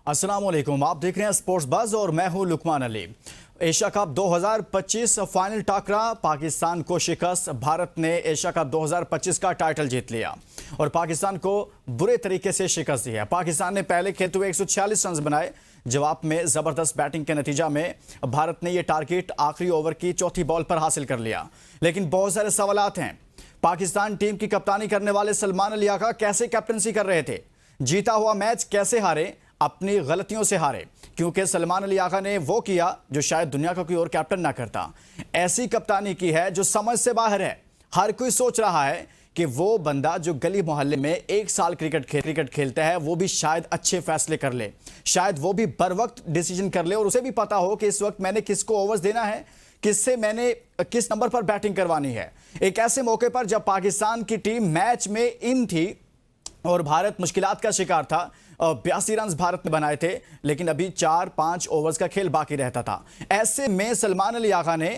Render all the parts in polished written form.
अस्सलाम वालेकुम, आप देख रहे हैं स्पोर्ट्स बज़ और मैं हूं Luqman Ali. Asia cup 2025 final टाकरा, पाकिस्तान को शिकस्त। भारत ने एशिया कप 2025 का टाइटल जीत लिया और पाकिस्तान को बुरे तरीके से शिकस्त दी है। पाकिस्तान ने पहले खेलते हुए 146 रन बनाए। जवाब में जबरदस्त बैटिंग के नतीजा में भारत ने यह टारगेट आखिरी ओवर की चौथी बॉल पर हासिल कर लिया। लेकिन बहुत सारे सवालात हैं। पाकिस्तान टीम की कप्तानी करने वाले सलमान अली आगा कैसे कैप्टनसी कर रहे थे? जीता हुआ मैच कैसे हारे? अपनी गलतियों से हारे, क्योंकि सलमान अली आगा ने वो किया जो शायद दुनिया का कोई और कैप्टन ना करता। ऐसी कप्तानी की है जो समझ से बाहर है। हर कोई सोच रहा है कि वो बंदा जो गली मोहल्ले में 1 साल क्रिकेट खेलता है वो भी शायद अच्छे फैसले कर ले, शायद वो भी बर वक्त डिसीजन कर ले और उसे भी पता हो कि इस वक्त मैंने किसको ओवर्स देना है, किससे मैंने किस नंबर पर बैटिंग करवानी है। एक ऐसे मौके पर जब पाकिस्तान की टीम मैच में इन थी और भारत मुश्किलात का शिकार था। 82 रन भारत ने बनाए थे, लेकिन अभी 4-5 ओवर्स का खेल बाकी रहता था। ऐसे में सलमान अली आगा ने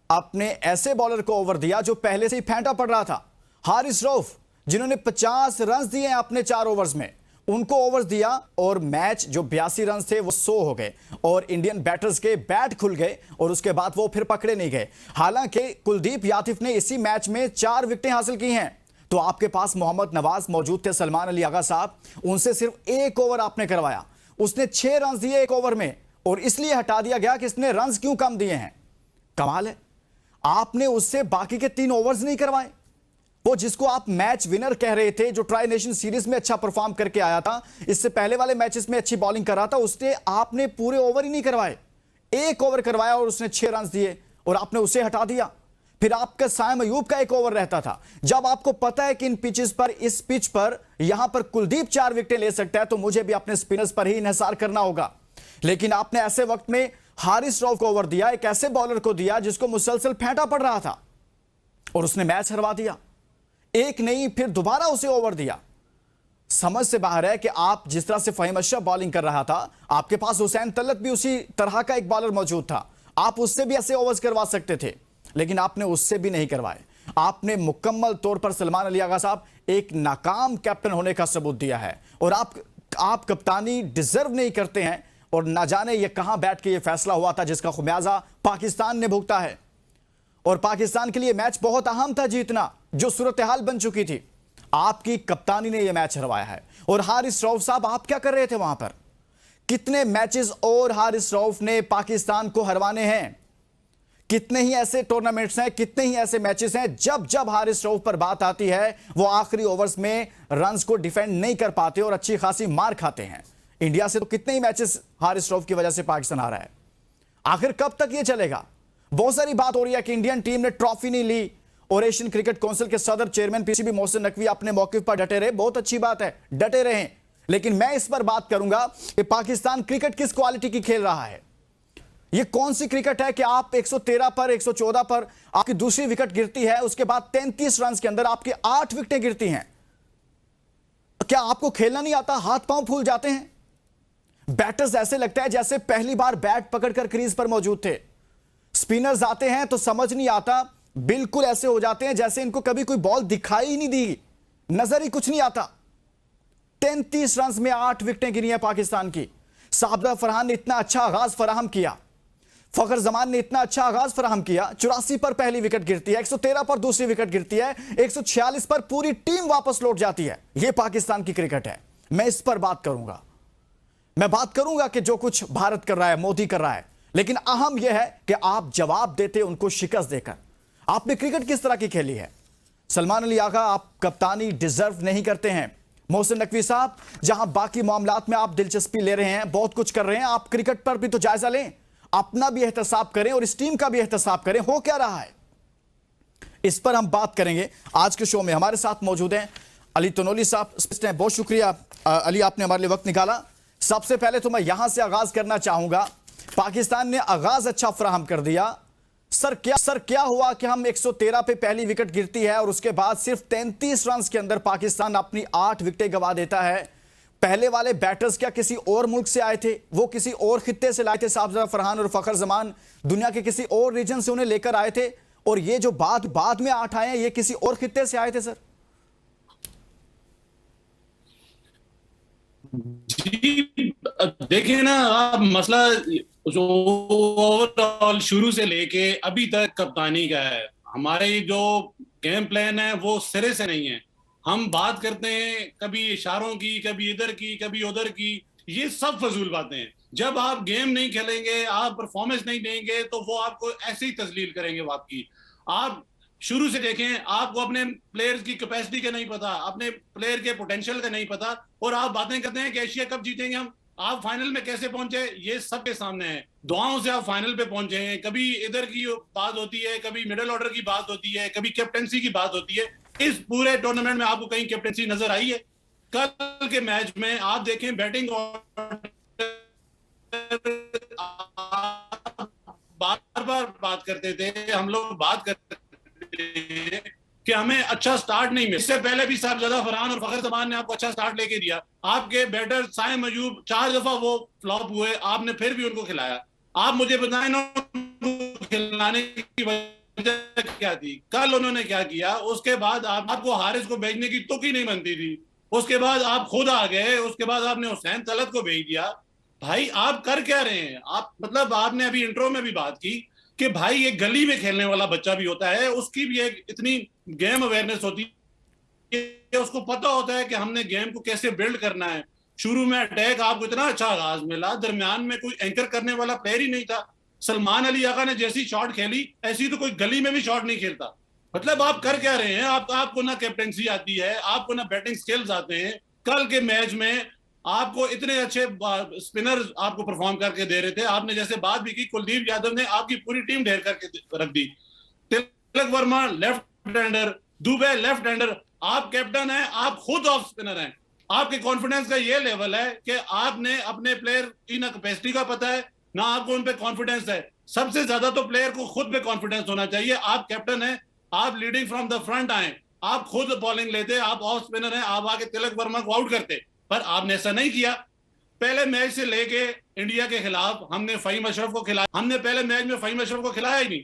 अपने ऐसे बॉलर को ओवर दिया जो पहले से ही फेंटा पड़ रहा था। हारिस रऊफ, जिन्होंने 50 रन दिए हैं अपने 4 ओवर्स में, उनको ओवर्स दिया और मैच जो 82 रन थे वो 100 हो गए और इंडियन बैटर्स के बैट खुल गए और उसके बाद वो फिर पकड़े नहीं गए। हालांकि कुलदीप यादव ने इसी मैच में 4 विकेटें हासिल की हैं। तो आपके पास मोहम्मद नवाज मौजूद थे, सलमान अली आगा साहब, उनसे सिर्फ 1 ओवर आपने करवाया। उसने 6 रन दिए 1 ओवर में और इसलिए हटा दिया गया कि इसने रन क्यों कम दिए हैं। कमाल है, आपने उससे बाकी के 3 ओवर्स नहीं करवाए। वो जिसको आप मैच विनर कह रहे थे, जो ट्राई नेशन सीरीज में अच्छा परफॉर्म करके आया था, इससे पहले वाले मैचेस में अच्छी बॉलिंग कर रहा था, उसने आपने पूरे ओवर ही नहीं करवाए। 1 ओवर करवाया और उसने 6 रन दिए और आपने उसे हटा दिया। फिर आपका साइम अयूब का 1 ओवर रहता था। जब आपको पता है कि इन पिचेस पर, इस पिच पर यहां पर कुलदीप 4 विकेटें ले सकता है, तो मुझे भी अपने स्पिनर्स पर ही इन्हिसार करना होगा। लेकिन आपने ऐसे वक्त में हारिस रऊफ को ओवर दिया, एक ऐसे बॉलर को दिया जिसको मुसलसल फेंटा पड़ रहा था और उसने मैच हरवा दिया। एक नहीं, फिर दोबारा उसे ओवर दिया। समझ से बाहर है कि आप जिस तरह से फहीम अशरफ बॉलिंग कर रहा था, आपके पास हुसैन तलत भी उसी तरह का एक बॉलर मौजूद था। आप उससे भी ऐसे ओवर्स करवा सकते थे, लेकिन आपने उससे भी नहीं करवाए। आपने मुकम्मल तौर पर सलमान अली आगा साहब एक नाकाम कैप्टन होने का सबूत दिया है और आप कप्तानी डिजर्व नहीं करते हैं। और ना जाने ये कहां बैठ के ये फैसला हुआ था जिसका खुमियाजा पाकिस्तान ने भुगता है। और पाकिस्तान के लिए मैच बहुत अहम था जीतना, जो सूरत हाल बन चुकी थी। आपकी कप्तानी ने यह मैच हरवाया है। और हारिस रऊफ साहब, आप क्या कर रहे थे वहां पर? कितने मैचेस और हारिस रऊफ ने पाकिस्तान को हरवाने हैं? कितने ही ऐसे टूर्नामेंट्स हैं, कितने ही ऐसे मैचेस हैं जब जब हारिस रऊफ पर बात आती है वो आखिरी ओवर्स में रन्स को डिफेंड नहीं कर पाते और अच्छी खासी मार खाते हैं। इंडिया से तो कितने ही मैचेस हारिस रऊफ की वजह से पाकिस्तान आ रहा है। आखिर कब तक ये चलेगा? बहुत सारी बात हो रही है कि इंडियन टीम ने ट्रॉफी नहीं ली और एशियन क्रिकेट काउंसिल के सदर चेयरमैन पीसीबी मोहसिन नकवी अपने मौकिफ पर डटे रहे। बहुत अच्छी बात है, डटे रहे, लेकिन मैं इस पर बात करूंगा कि पाकिस्तान क्रिकेट किस क्वालिटी की खेल रहा है। ये कौन सी क्रिकेट है कि आप 113 पर, 114 पर आपकी दूसरी विकेट गिरती है, उसके बाद 33 रन के अंदर आपकी 8 विकेटें गिरती हैं। क्या आपको खेलना नहीं आता? हाथ पांव फूल जाते हैं। बैटर्स ऐसे लगता है जैसे पहली बार बैट पकड़कर क्रीज पर मौजूद थे। स्पिनर्स आते हैं तो समझ नहीं आता, बिल्कुल ऐसे हो जाते हैं जैसे इनको कभी कोई बॉल दिखाई ही नहीं दी, नजर ही कुछ नहीं आता। 33 रन में 8 विकेटें गिरी हैं पाकिस्तान की। साबदा फरहान ने इतना अच्छा आगाज फराहम किया, फखर जमान ने इतना अच्छा आगाज फराहम किया। 84 पर पहली विकेट गिरती है, 113 पर दूसरी विकेट गिरती है, 146 पर पूरी टीम वापस लौट जाती है। यह पाकिस्तान की क्रिकेट है। मैं इस पर बात करूंगा। मैं बात करूंगा कि जो कुछ भारत कर रहा है, मोदी कर रहा है, लेकिन अहम यह है कि आप जवाब देते उनको शिकस्त देकर। आपने क्रिकेट किस तरह की खेली है? सलमान अली आगा, आप कप्तानी डिजर्व नहीं करते हैं। मोहसिन नकवी साहब, जहां बाकी मामलात में आप दिलचस्पी ले रहे हैं, बहुत कुछ कर रहे हैं, आप क्रिकेट पर भी तो जायजा लें, अपना भी एहतसाब करें और इस टीम का भी एहतसाब करें। हो क्या रहा है, इस पर हम बात करेंगे आज के शो में। हमारे साथ मौजूद हैं अली तनोली साहब। बहुत शुक्रिया अली, आपने हमारे लिए वक्त निकाला। सबसे पहले तो मैं यहां से आगाज करना चाहूंगा। पाकिस्तान ने आगाज अच्छा फराहम कर दिया। सर क्या हुआ कि हम 113 पे पहली विकेट गिरती है और उसके बाद सिर्फ 33 रन के अंदर पाकिस्तान अपनी 8 विकेटें गंवा देता है। पहले वाले बैटर्स क्या किसी और मुल्क से आए थे? वो किसी और खित्ते से लाए थे? साबजा फरहान और फखर जमान दुनिया के किसी और रीजन से उन्हें लेकर आए थे और ये जो बाद में 8 आए हैं, ये किसी और खित्ते से आए थे? सर जी, देखिए ना आप, मसला जो ओवरऑल शुरू से लेके अभी तक कप्तानी का है। हमारे जो गेम प्लान है वो सिरे से नहीं है। हम बात करते हैं कभी इशारों की, कभी इधर की, कभी उधर की। ये सब फजूल बातें हैं। जब आप गेम नहीं खेलेंगे, आप परफॉर्मेंस नहीं देंगे, तो वो आपको ऐसे ही तजलील करेंगे वो आपकी। आप शुरू से देखें, आपको अपने प्लेयर्स की कैपेसिटी का नहीं पता, अपने प्लेयर के पोटेंशियल का नहीं पता, और आप बातें करते हैं कि एशिया कप जीतेंगे हम। आप फाइनल में कैसे पहुंचे ये सबके सामने है। दुआओं से आप फाइनल पे पहुंचे हैं। कभी इधर की बात होती है, कभी मिडिल ऑर्डर की बात होती है, कभी कैप्टेंसी की बात होती है। इस पूरे टूर्नामेंट में आपको कहीं कैप्टेंसी नजर आई है? कल के मैच में आप देखें, बैटिंग बार बार बात करते थे, हम लोग बात करते थे कि हमें अच्छा स्टार्ट नहीं मिला। इससे पहले भी साहबजादा फरहान और फखर जमान ने आपको अच्छा स्टार्ट लेके दिया। आपके बैटर साइम अयूब 4 दफा वो फ्लॉप हुए, आपने फिर भी उनको खिलाया। आप मुझे बताएं ना, खिलाने की वजह क्या थी? कल उन्होंने क्या किया? उसके बाद आपको हारिस को भेजने की तुक ही नहीं बनती थी। उसके बाद आप खुद आ गए, उसके बाद आपने हुसैन तलत को भेज दिया। भाई आप कर क्या रहे हैं? आप मतलब आपने अभी इंट्रो में भी बात की कि भाई एक गली में खेलने वाला बच्चा भी होता है, उसकी भी एक इतनी गेम अवेयरनेस होती है, उसको पता होता है कि हमने गेम को कैसे बिल्ड करना है। शुरू में अटैक आपको इतना अच्छा आगाज मिला, दरमियान में कोई एंकर करने वाला प्लेयर ही नहीं था। सलमान अली आका ने जैसी शॉट खेली, ऐसी तो कोई गली में भी शॉट नहीं खेलता। मतलब आप कर क्या रहे हैं? आपको ना कैप्टेंसी आती है, आपको ना बैटिंग स्किल्स आते हैं। कल के मैच में आपको इतने अच्छे स्पिनर आपको परफॉर्म करके दे रहे थे। आपने जैसे बात भी की, कुलदीप यादव ने आपकी पूरी टीम ढेर करके रख दी। Tilak Varma left hander, Dube left hander, आप कैप्टन हैं, आप खुद ऑफ स्पिनर हैं। आपके कॉन्फिडेंस का ये लेवल है कि आपने अपने प्लेयर की ना कैपेसिटी का पता है, ना आपको उन पे कॉन्फिडेंस है। सबसे ज्यादा तो प्लेयर को खुद पे कॉन्फिडेंस होना चाहिए। आप कैप्टन हैं, आप लीडिंग फ्रॉम द फ्रंट आए, आप खुद बॉलिंग लेते, आप ऑफ स्पिनर हैं, आप आके तिलक वर्मा को आउट करते, पर आपने ऐसा नहीं किया। पहले मैच से लेके इंडिया के खिलाफ हमने फहीम अशरफ को खिलाया, हमने पहले मैच में फहीम अशरफ को खिलाया ही नहीं,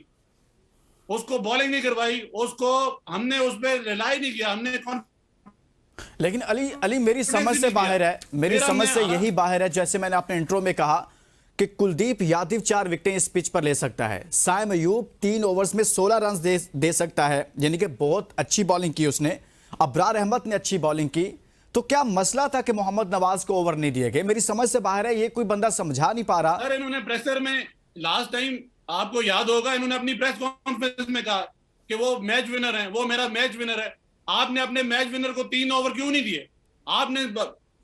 उसको बॉलिंग नहीं करवाई, उसको हमने उस पर रिलाई नहीं किया, हमने लेकिन अली अली मेरी समझ से बाहर है, मेरी समझ से यही बाहर है। जैसे मैंने अपने इंट्रो में कहा कि कुलदीप यादव 4 विकेटें इस पिच पर ले सकता है, साइम अयूब 3 ओवर्स में 16 रन दे सकता है, यानी कि बहुत अच्छी बॉलिंग की उसने। अबरार अहमद ने अच्छी बॉलिंग की। तो क्या मसला था कि मोहम्मद नवाज को ओवर नहीं दिए गए? मेरी समझ से बाहर है, ये कोई बंदा समझा नहीं पा रहा। अरे इन्होंने प्रेसर में लास्ट टाइम, आपको याद होगा, इन्होंने अपनी प्रेस कॉन्फ्रेंस में कहा कि वो मैच विनर है, वो मेरा मैच विनर है। आपने अपने मैच विनर को 3 ओवर क्यों नहीं दिए? आपने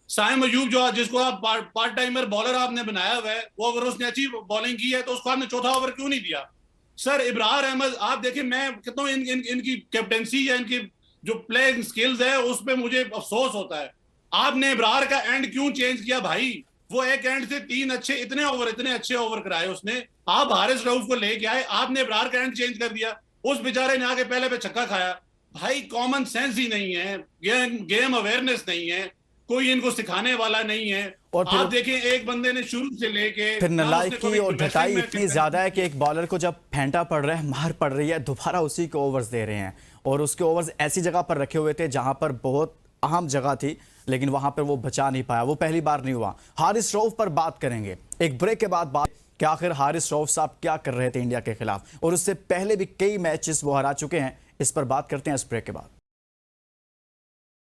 साइम अयूब जो जिसको आप पार्ट टाइमर बॉलर आपने बनाया हुआ है, वो अगर उसने अच्छी बॉलिंग की है तो उसको आपने चौथा ओवर क्यों नहीं दिया? सर इब्रार अहमद, आप देखिए, मैं कहता हूँ इनकी कैप्टेंसी या इनकी जो प्लेइंग स्किल्स है उस पर मुझे अफसोस होता है। आपने इब्रार का एंड क्यों चेंज किया भाई? वो एक एंड से 3 अच्छे, इतने अच्छे ओवर कराए उसने। आप हारिस रऊफ को लेके आए, आपने इब्रार का एंड चेंज कर दिया। उस बेचारे ने आके पहले पे छक्का खाया। भाई कॉमन सेंस ही नहीं है, गेम अवेयरनेस नहीं है, कोई इनको सिखाने वाला नहीं है। और आप देखें, एक बंदे ने शुरू से लेके फिर नालायकी और ढटाई इतनी ज्यादा है कि एक बॉलर को जब फेंटा पड़ रहा है, मार पड़ रही है, दोबारा उसी को ओवर्स दे रहे हैं। और उसके ओवर्स ऐसी जगह पर रखे हुए थे जहां पर बहुत अहम जगह थी, लेकिन वहां पर वो बचा नहीं पाया। वो पहली बार नहीं हुआ। हारिस रऊफ पर बात करेंगे एक ब्रेक के बाद। बात कि आखिर हारिस रऊफ साहब क्या कर रहे थे इंडिया के खिलाफ, और उससे पहले भी कई मैचेस वो हरा चुके हैं। इस पर बात करते हैं इस ब्रेक के बाद।